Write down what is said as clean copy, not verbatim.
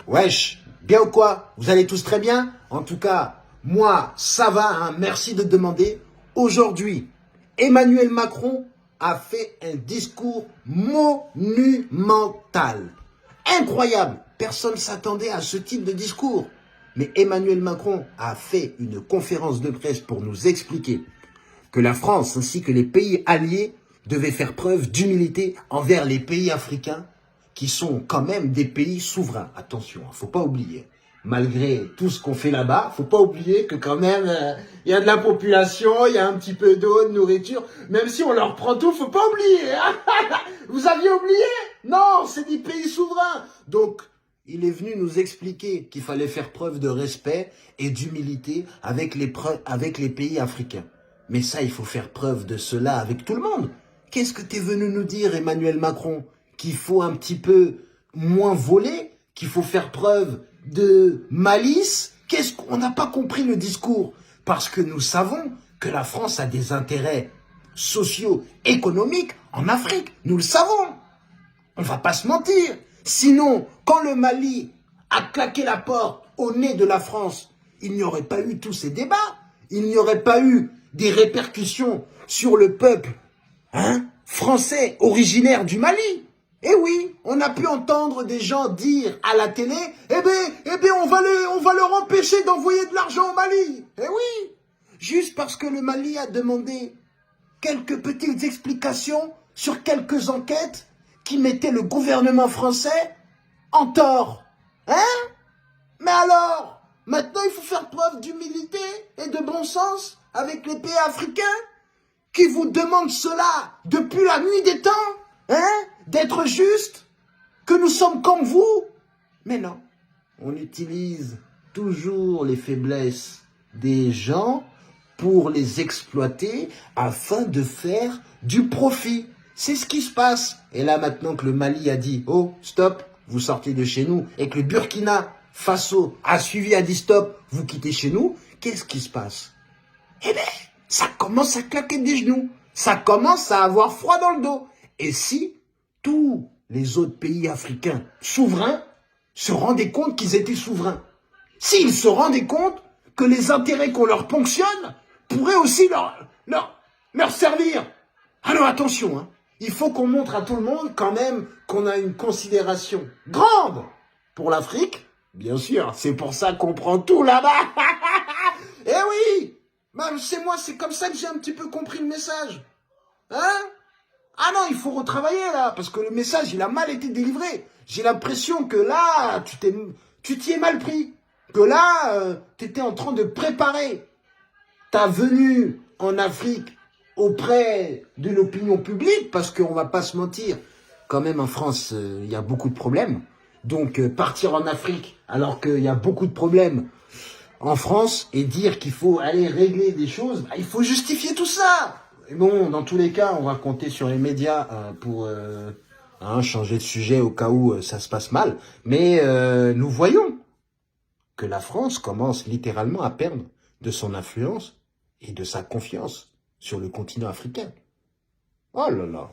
Wesh, bien ou quoi? Vous allez tous très bien? En tout cas, moi, ça va, hein, merci de demander. Aujourd'hui, Emmanuel Macron a fait un discours monumental. Incroyable. Personne ne s'attendait à ce type de discours. Mais Emmanuel Macron a fait une conférence de presse pour nous expliquer que la France ainsi que les pays alliés devaient faire preuve d'humilité envers les pays africains qui sont quand même des pays souverains. Attention, il ne faut pas oublier. Malgré tout ce qu'on fait là-bas, il ne faut pas oublier que quand même, il y a de la population, il y a un petit peu d'eau, de nourriture. Même si on leur prend tout, il ne faut pas oublier. Vous aviez oublié? Non, c'est des pays souverains. Donc, il est venu nous expliquer qu'il fallait faire preuve de respect et d'humilité avec les pays africains. Mais ça, il faut faire preuve de cela avec tout le monde. Qu'est-ce que tu es venu nous dire, Emmanuel Macron? Qu'il faut un petit peu moins voler? Qu'il faut faire preuve de malice? Qu'est-ce qu'on n'a pas compris le discours? Parce que nous savons que la France a des intérêts sociaux, économiques en Afrique. Nous le savons. On va pas se mentir. Sinon, quand le Mali a claqué la porte au nez de la France, il n'y aurait pas eu tous ces débats. Il n'y aurait pas eu des répercussions sur le peuple français originaire du Mali. Eh oui, on a pu entendre des gens dire à la télé, eh ben, on va leur empêcher d'envoyer de l'argent au Mali. Eh oui, juste parce que le Mali a demandé quelques petites explications sur quelques enquêtes qui mettaient le gouvernement français en tort. Mais alors, maintenant il faut faire preuve d'humilité et de bon sens avec les pays africains qui vous demandent cela depuis la nuit des temps, d'être juste, que nous sommes comme vous. Mais non, on utilise toujours les faiblesses des gens pour les exploiter afin de faire du profit. C'est ce qui se passe. Et là, maintenant que le Mali a dit « Oh, stop, vous sortez de chez nous » et que le Burkina Faso a suivi, a dit « Stop, vous quittez chez nous », qu'est-ce qui se passe? Eh bien, ça commence à claquer des genoux. Ça commence à avoir froid dans le dos. Et si tous les autres pays africains souverains se rendaient compte qu'ils étaient souverains, s'ils se rendaient compte que les intérêts qu'on leur ponctionne pourraient aussi leur servir. Alors attention, il faut qu'on montre à tout le monde quand même qu'on a une considération grande pour l'Afrique. Bien sûr, c'est pour ça qu'on prend tout là-bas. Eh oui, c'est comme ça que j'ai un petit peu compris le message. Ah non, il faut retravailler là, parce que le message, il a mal été délivré. J'ai l'impression que là, tu t'y es mal pris. Que là, tu étais en train de préparer ta venue en Afrique auprès de l'opinion publique, parce qu'on va pas se mentir, quand même en France, il y a beaucoup de problèmes. Donc partir en Afrique alors qu'il y a beaucoup de problèmes en France et dire qu'il faut aller régler des choses, il faut justifier tout ça. Et bon, dans tous les cas, on va compter sur les médias pour changer de sujet au cas où ça se passe mal. Mais nous voyons que la France commence littéralement à perdre de son influence et de sa confiance sur le continent africain. Oh là là.